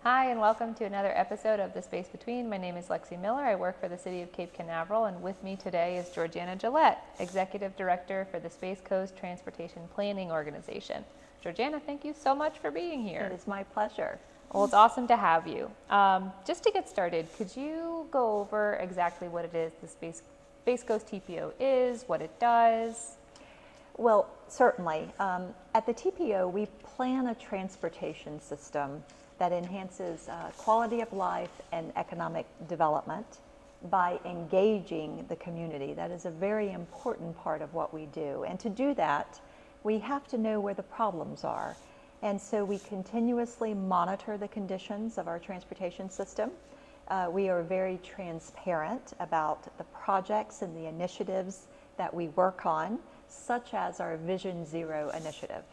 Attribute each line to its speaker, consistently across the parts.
Speaker 1: Hi, and welcome to another episode of The Space Between. My name is Lexi Miller. I work for the City of Cape Canaveral, and with me today is Georganna Gillette, Executive Director for the Space Coast Transportation Planning Organization. Georganna, thank you so much for being here.
Speaker 2: It is my pleasure.
Speaker 1: Well, it's awesome to have you. Just to get started, could you go over exactly what it is the Space Coast TPO is, what it does?
Speaker 2: Well, certainly. At the TPO, we plan a transportation system that enhances quality of life and economic development by engaging the community. That is a very important part of what we do. And to do that, we have to know where the problems are. And so we continuously monitor the conditions of our transportation system. We are very transparent about the projects and the initiatives that we work on, such as our Vision Zero initiative.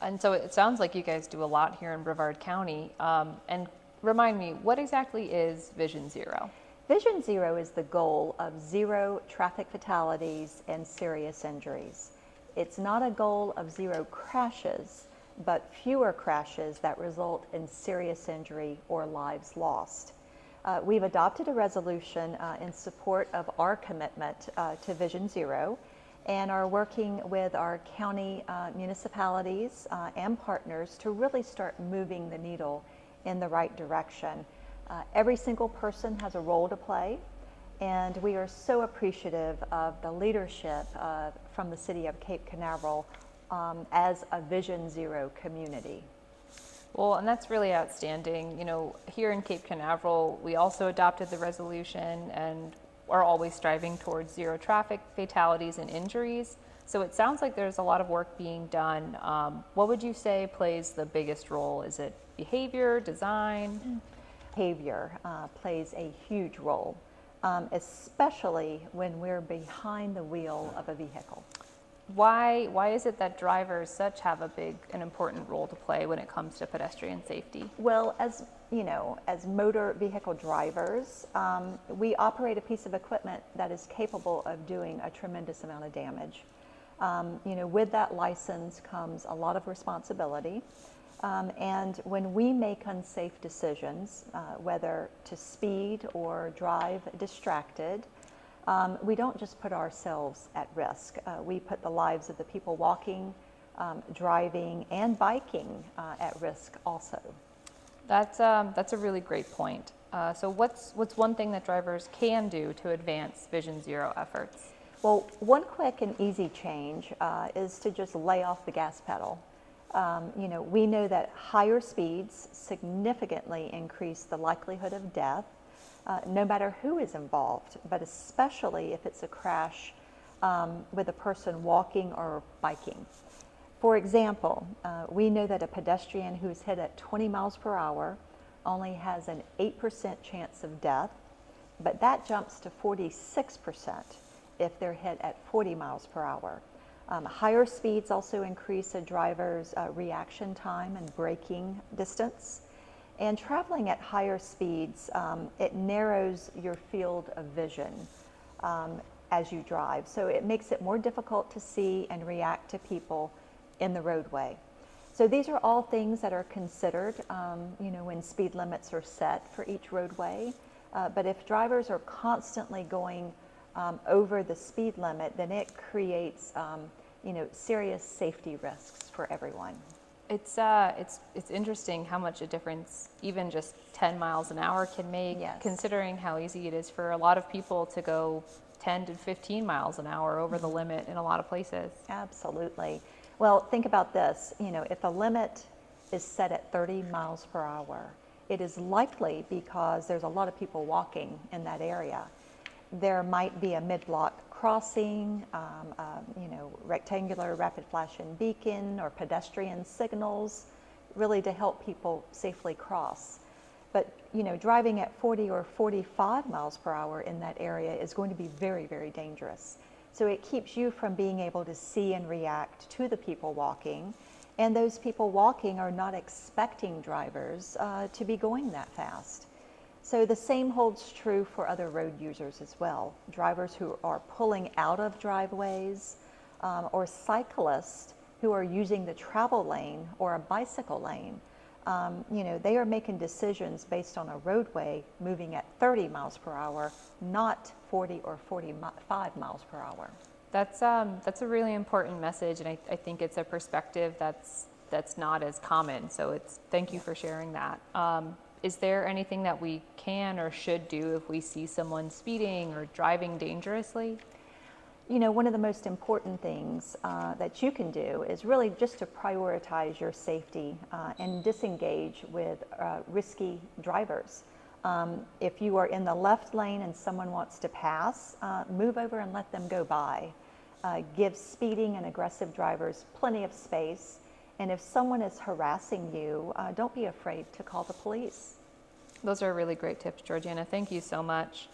Speaker 1: And so it sounds like you guys do a lot here in Brevard County. And remind me, what exactly is Vision Zero?
Speaker 2: Vision Zero is the goal of zero traffic fatalities and serious injuries. It's not a goal of zero crashes, but fewer crashes that result in serious injury or lives lost. We've adopted a resolution in support of our commitment to Vision Zero, and are working with our county municipalities and partners to really start moving the needle in the right direction. Every single person has a role to play, and we are so appreciative of the leadership from the City of Cape Canaveral as a Vision Zero community.
Speaker 1: Well, and that's really outstanding. You know, here in Cape Canaveral, we also adopted the resolution and are always striving towards zero traffic fatalities and injuries. So it sounds like there's a lot of work being done. What would you say plays the biggest role? Is it behavior, design?
Speaker 2: Behavior plays a huge role, especially when we're behind the wheel of a vehicle.
Speaker 1: Why is it that drivers have an important role to play when it comes to pedestrian safety?
Speaker 2: Well, as you know, as motor vehicle drivers, we operate a piece of equipment that is capable of doing a tremendous amount of damage. With that license comes a lot of responsibility. And when we make unsafe decisions, whether to speed or drive distracted, we don't just put ourselves at risk. We put the lives of the people walking, driving, and biking at risk also.
Speaker 1: That's a really great point. So what's one thing that drivers can do to advance Vision Zero efforts?
Speaker 2: Well, one quick and easy change is to just lay off the gas pedal. We know that higher speeds significantly increase the likelihood of death, no matter who is involved, but especially if it's a crash with a person walking or biking. For example, we know that a pedestrian who's hit at 20 miles per hour only has an 8% chance of death, but that jumps to 46% if they're hit at 40 miles per hour. Higher speeds also increase a driver's reaction time and braking distance. And traveling at higher speeds, it narrows your field of vision as you drive. So it makes it more difficult to see and react to people in the roadway. So these are all things that are considered, when speed limits are set for each roadway. But if drivers are constantly going over the speed limit, then it creates, serious safety risks for everyone.
Speaker 1: It's interesting how much a difference even just 10 miles an hour can make,
Speaker 2: Yes.
Speaker 1: Considering how easy it is for a lot of people to go 10 to 15 miles an hour over the limit in a lot of places.
Speaker 2: Absolutely. Well, think about this. If a limit is set at 30 miles per hour, it is likely because there's a lot of people walking in that area. There might be a mid-block crossing, rectangular rapid flashing beacon or pedestrian signals, really to help people safely cross. But driving at 40 or 45 miles per hour in that area is going to be very, very dangerous. So it keeps you from being able to see and react to the people walking, and those people walking are not expecting drivers to be going that fast. So the same holds true for other road users as well. Drivers who are pulling out of driveways or cyclists who are using the travel lane or a bicycle lane They are making decisions based on a roadway moving at 30 miles per hour, not 40 or 45 miles per hour.
Speaker 1: That's a really important message, and I think it's a perspective that's not as common. So thank you for sharing that. Is there anything that we can or should do if we see someone speeding or driving dangerously?
Speaker 2: One of the most important things that you can do is really just to prioritize your safety and disengage with risky drivers. If you are in the left lane and someone wants to pass, move over and let them go by. Give speeding and aggressive drivers plenty of space. And if someone is harassing you, don't be afraid to call the police.
Speaker 1: Those are really great tips, Georganna. Thank you so much.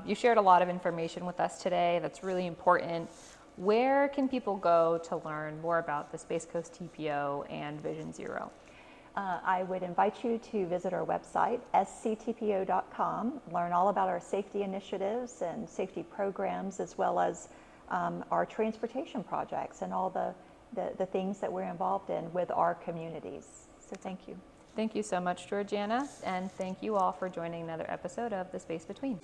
Speaker 1: You shared a lot of information with us today that's really important. Where can people go to learn more about the Space Coast TPO and Vision Zero?
Speaker 2: I would invite you to visit our website, sctpo.com, learn all about our safety initiatives and safety programs, as well as our transportation projects and all the things that we're involved in with our communities. So thank you.
Speaker 1: Thank you so much, Georganna, and thank you all for joining another episode of The Space Between.